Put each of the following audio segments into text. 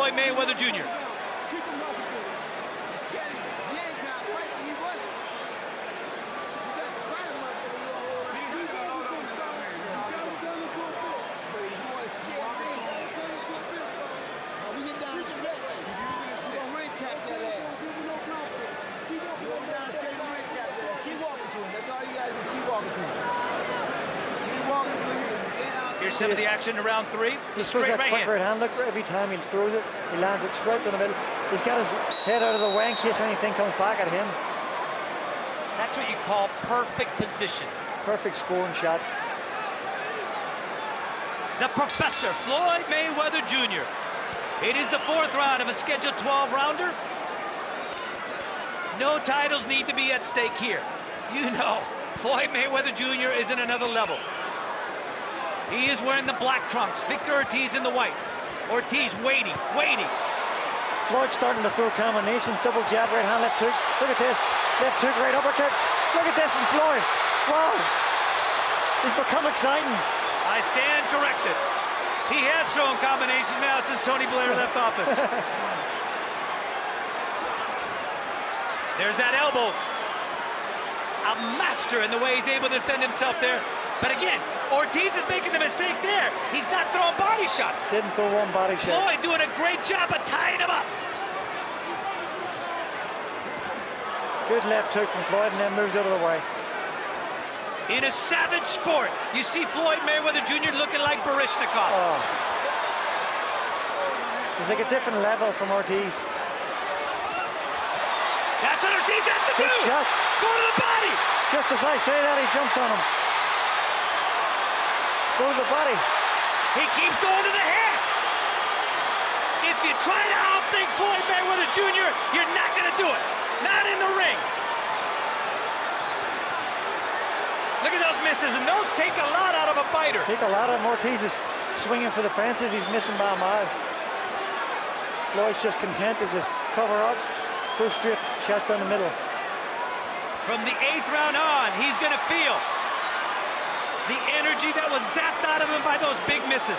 Floyd Mayweather Jr. Here's some of the action in round 3. He throws that quick right hand. Look, every time he throws it, he lands it straight down the middle. He's got his head out of the way in case anything comes back at him. That's what you call perfect position. Perfect scoring shot. The Professor, Floyd Mayweather Jr. It is the 4th round of a scheduled 12-rounder. No titles need to be at stake here. You know, Floyd Mayweather Jr. is in another level. He is wearing the black trunks. Victor Ortiz in the white. Ortiz waiting. Floyd starting to throw combinations. Double jab, right hand, left hook. Look at this. Left hook, right uppercut. Look at this from Floyd. Wow. He's become exciting. I stand corrected. He has thrown combinations now since Tony Blair left office. There's that elbow. A master in the way he's able to defend himself there. But again, Ortiz is making the mistake there. He's not throwing body shots. Didn't throw one body shot. Floyd doing a great job of tying him up. Good left hook from Floyd and then moves out of the way. In a savage sport, you see Floyd Mayweather Jr. looking like Baryshnikov. Oh. He's like a different level from Ortiz. That's what Ortiz has to do. Good shots. Go to the body. Just as I say that, he jumps on him. Go to the body. He keeps going to the head. If you try to outthink Floyd Mayweather Jr., you're not going to do it. Not in the ring. Look at those misses, and those take a lot out of a fighter. Take a lot of them. Ortiz is swinging for the fences. He's missing by a mile. Floyd's just content to just cover up. Full strip, chest down the middle. From the 8th round on, he's going to feel the energy that was zapped out of him by those big misses.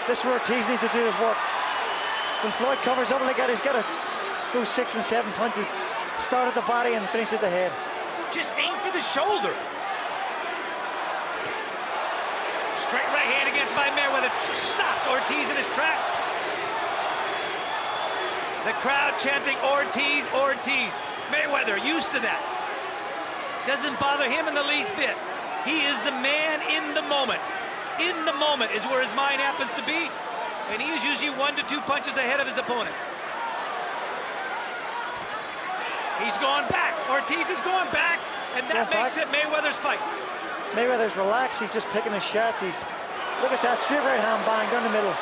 This is where Ortiz needs to do his work. When Floyd covers up like that, he's got to go 6 and 7 punches. Start at the body and finish at the head. Just aim for the shoulder. Straight right hand against by Mayweather. Stops Ortiz in his track. The crowd chanting Ortiz, Ortiz. Mayweather used to that. Doesn't bother him in the least bit. He is the man in the moment. In the moment is where his mind happens to be. And he is usually 1 to 2 punches ahead of his opponents. He's going back. Ortiz is going back. And that makes it Mayweather's fight. Mayweather's relaxed. He's just picking his shots. Look at that straight right hand bang down the middle.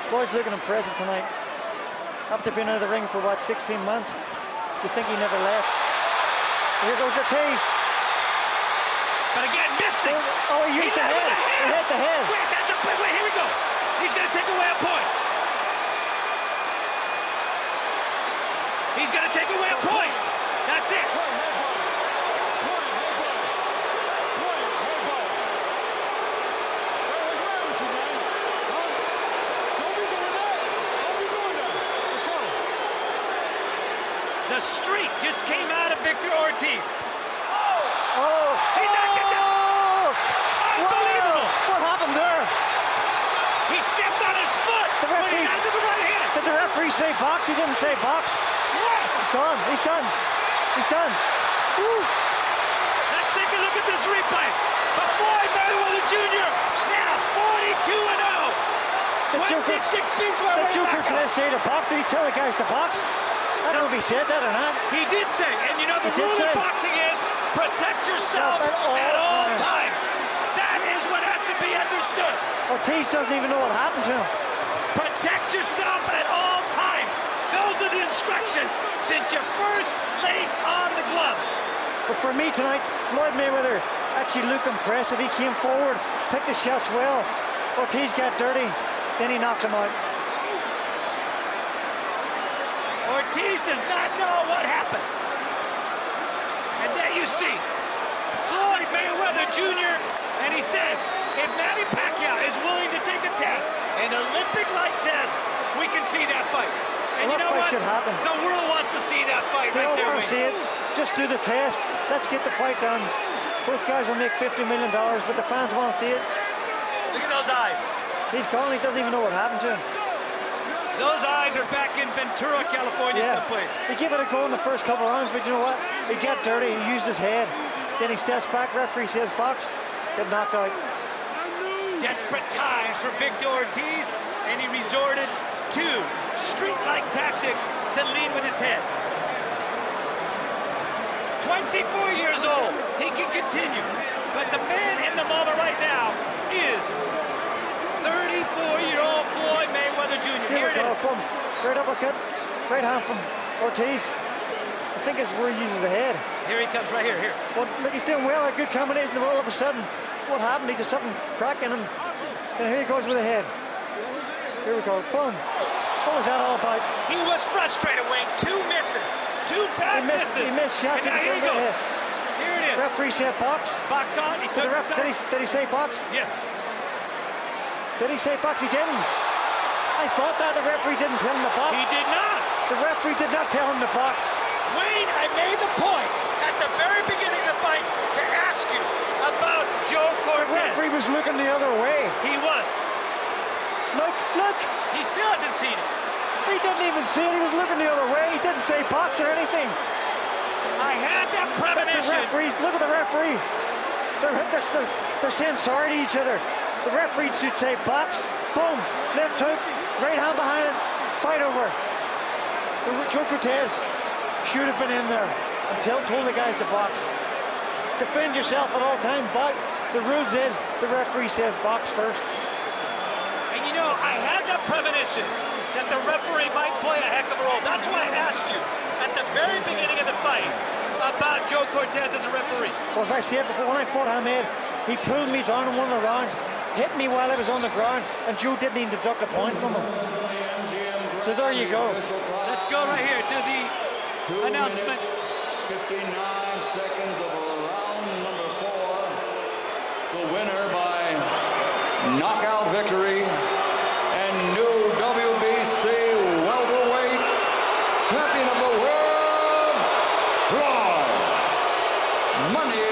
Floyd's looking impressive tonight. After being out of the ring for, what, 16 months? You think he never left. Here goes Ortiz. But again, missing. Oh, he used the head. He hit the head. Wait, here we go. He's going to take away a point. He's going to take away a point. That's it. The streak just came out of Victor Ortiz. Oh! He knocked it down! Unbelievable! What happened there? He stepped on his foot when he got to the right hand. Did the referee say box? He didn't say box. Yes! He's gone. He's done. He's done. Woo. Let's take a look at this replay. But Floyd Mayweather Jr. now 42-0. 26 beats right The Joker today say to box. Did he tell the guys to box? I don't know if he said that or not. He did say, and you know the rule of boxing is protect yourself at all times. That is what has to be understood. Ortiz doesn't even know what happened to him. Protect yourself at all times. Those are the instructions since you first lace on the gloves. But for me tonight, Floyd Mayweather actually looked impressive. He came forward, picked the shots well. Ortiz got dirty, then he knocks him out. Ortiz does not know what happened. And there you see Floyd Mayweather Jr. And he says, if Manny Pacquiao is willing to take a test, an Olympic-like test, we can see that fight. And well, you know what? Should happen. The world wants to see that fight they right there. They want to see it. Just do the test. Let's get the fight done. Both guys will make $50 million, but the fans want to see it. Look at those eyes. He's gone. He doesn't even know what happened to him. Those eyes are back in Ventura, California, someplace. He gave it a go in the first couple of rounds, but you know what? He got dirty. He used his head. Then he steps back. Referee says box. Get knocked out. Desperate times for Victor Ortiz, and he resorted to street-like tactics to lead with his head. 24 years old, he can continue, but the man in the moment right now is 34-year-old Floyd Mayweather Jr. Here it is. Boom. Great uppercut, right hand from Ortiz. I think it's where he uses the head. Here he comes, right here, here. But look, he's doing well, a good combination, but all of a sudden, what happened? He just something cracking him, and here he goes with the head. Here we go, boom. What was that all about? He was frustrated, Wayne. Two misses. Two bad misses. He missed shots. And now here he goes. Here it is. Referee said box. Box on. He took the side. Did he say box? Yes. Did he say box? He didn't. I thought that the referee didn't tell him the box. He did not. The referee did not tell him the box. Wayne, I made the point at the very beginning of the fight to ask you about Joe Cortez. The referee was looking the other way. He was. Look. He still hasn't seen it. He didn't even see it. He was looking the other way. He didn't say box or anything. I had that premonition. The referees, look at the referee. They're saying sorry to each other. The referee should say box. Boom. Left hook. Right hand behind it. Fight over. Joe Cortez should have been in there and told the guys to box. Defend yourself at all time, but the rules is the referee says box first. And you know, I had that premonition that the referee might play a heck of a role. That's why I asked you at the very beginning of the fight about Joe Cortez as a referee. Well, as I said before, when I fought Hamed, he pulled me down in one of the rounds, hit me while I was on the ground, and Joe didn't even deduct a point from him. So there you go. Let's go right here to the announcement. 59 seconds of round number 4. The winner by knockout victory and new WBC welterweight champion of the world, Floyd Money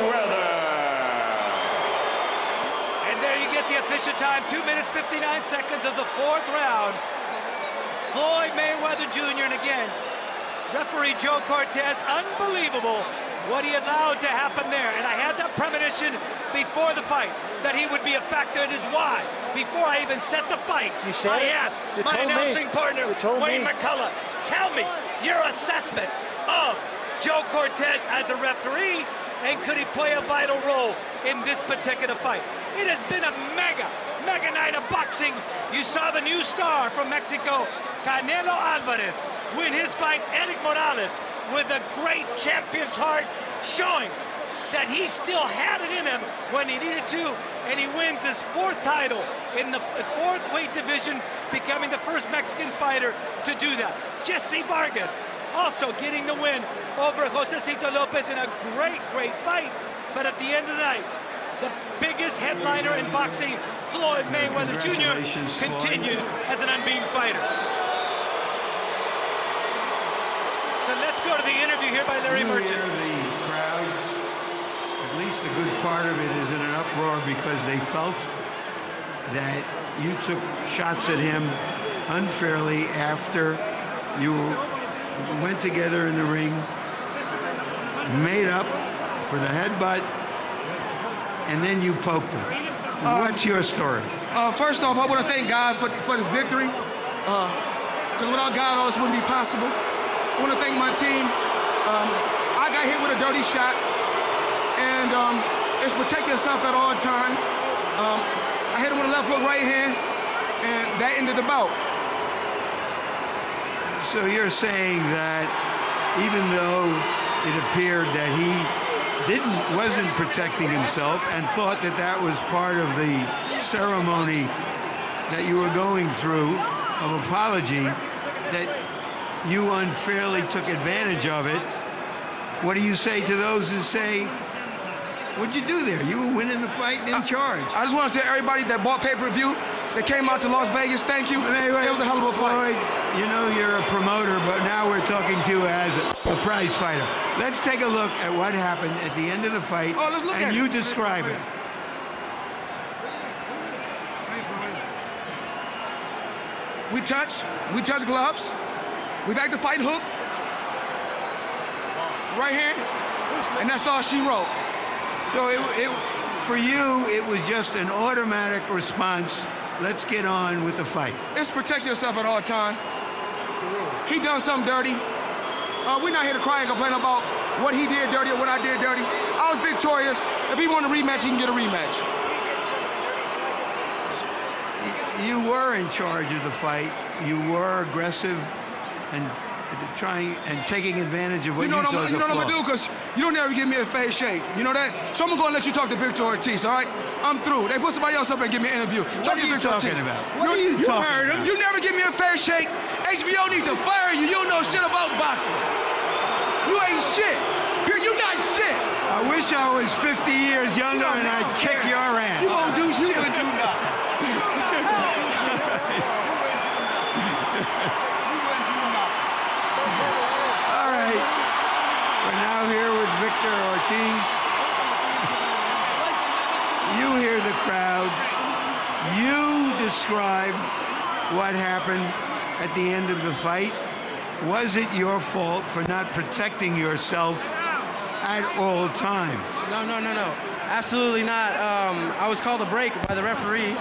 Mayweather. And there you get the official time, 2 minutes, 59 seconds of the 4th round. Floyd Mayweather Jr. and again, referee Joe Cortez, unbelievable what he allowed to happen there. And I had that premonition before the fight that he would be a factor, and is why. Before I even set the fight, I asked my announcing partner, Wayne McCullough, tell me your assessment of Joe Cortez as a referee, and could he play a vital role in this particular fight? It has been a mega night of boxing. You saw the new star from Mexico, Canelo Alvarez, win his fight, Erik Morales, with a great champion's heart, showing that he still had it in him when he needed to, and he wins his 4th title in the 4th weight division, becoming the first Mexican fighter to do that. Jesse Vargas also getting the win over Josecito Lopez in a great fight, but at the end of the night, the biggest headliner in boxing, Floyd Mayweather Jr., continues as an unbeaten fighter. So let's go to the interview here by Larry Merchant. The crowd, at least the good part of it, is in an uproar because they felt that you took shots at him unfairly after you went together in the ring, made up for the headbutt, and then you poked him. What's your story? First off, I want to thank God for this victory, because without God, all this wouldn't be possible. I want to thank my team. I got hit with a dirty shot, and it's protect yourself at all time. I hit him with a left hook right hand, and that ended the bout. So you're saying that even though it appeared that he wasn't protecting himself and thought that that was part of the ceremony that you were going through of apology, that you unfairly took advantage of it. What do you say to those who say, what'd you do there? You were winning the fight and in charge. I just want to say everybody that bought pay-per-view, that came out to Las Vegas, thank you. It was a hell of a fight. Floyd, you know you're a promoter, but now we're talking to you as a prize fighter. Let's take a look at what happened at the end of the fight, let's look at and it. you describe it. We touch gloves. We back to fight hook. Right hand. And that's all she wrote. So for you, it was just an automatic response. Let's get on with the fight. It's protect yourself at all time. He done something dirty. We're not here to cry and complain about what he did dirty or what I did dirty. I was victorious. If he want a rematch, he can get a rematch. You were in charge of the fight. You were aggressive and trying and taking advantage of what you saw as a flaw. You know what I'm gonna do? Because you don't ever give me a face shake. You know that? So I'm gonna let you talk to Victor Ortiz, all right? I'm through. They put somebody else up and give me an interview. What are you talking about? What are you talking about? You never give me a fair shake. HBO needs to fire you. You don't know shit about boxing. You ain't shit. You not shit. I wish I was 50 years younger and I'd kick your ass. You won't do shit. All right. We're now here with Victor Ortiz. You hear the crowd. You describe what happened at the end of the fight. Was it your fault for not protecting yourself at all times? No. Absolutely not. I was called a break by the referee.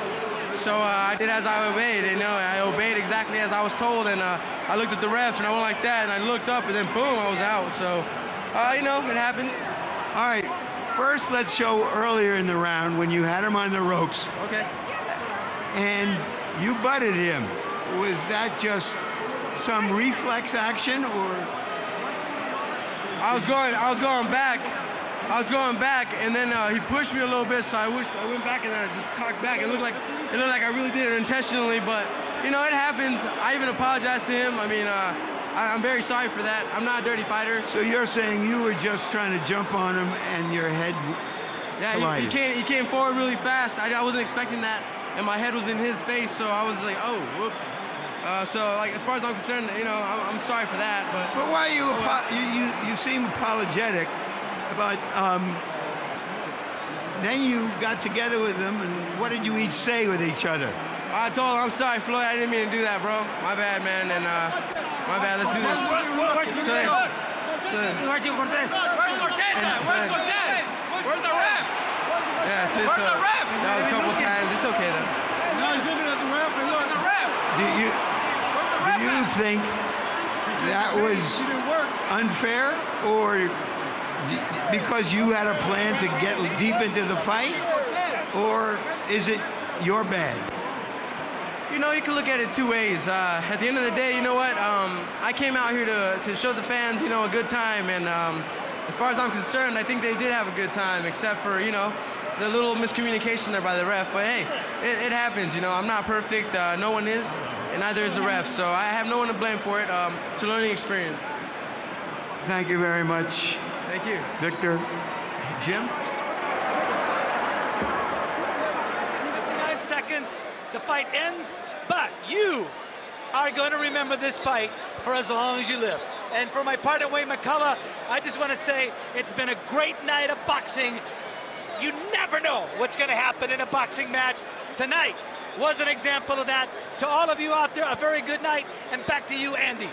So I did as I obeyed, you know, I obeyed exactly as I was told, and I looked at the ref, and I went like that, and I looked up, and then boom, I was out. So, you know, it happens. All right, first let's show earlier in the round when you had him on the ropes. Okay. And you butted him. Was that just some reflex action, or? I was going back. And then he pushed me a little bit, so I went back and then I just cocked back. It looked like I really did it intentionally, but you know, it happens. I even apologized to him. I mean, I'm very sorry for that. I'm not a dirty fighter. So you're saying you were just trying to jump on him and your head collided? Yeah, he came forward really fast. I wasn't expecting that, and my head was in his face, so I was like, oh, whoops. So, like, as far as I'm concerned, you know, I'm sorry for that. But why you seem apologetic about? Then you got together with them, and what did you each say with each other? I told him, I'm sorry, Floyd. I didn't mean to do that, bro. My bad, man. And my bad. Let's do this. Where's Cortez? Where's Cortez? Where's the ref? Yeah, so Where's the ref? That was a couple times. It's okay though. No, he's looking at the ref. Where's the ref? Do you think that was unfair, or because you had a plan to get deep into the fight, or is it your bad? You know, you can look at it two ways. At the end of the day, you know what? I came out here to show the fans, you know, a good time, and as far as I'm concerned, I think they did have a good time, except for, you know, the little miscommunication there by the ref. But hey, it happens, you know. I'm not perfect. No one is, and neither is the ref. So I have no one to blame for it. It's a learning experience. Thank you very much. Thank you. Victor. Jim? 59 seconds, the fight ends, but you are going to remember this fight for as long as you live. And for my partner, Wayne McCullough, I just want to say it's been a great night of boxing. You never know what's going to happen in a boxing match. Tonight was an example of that. To all of you out there, a very good night, and back to you, Andy.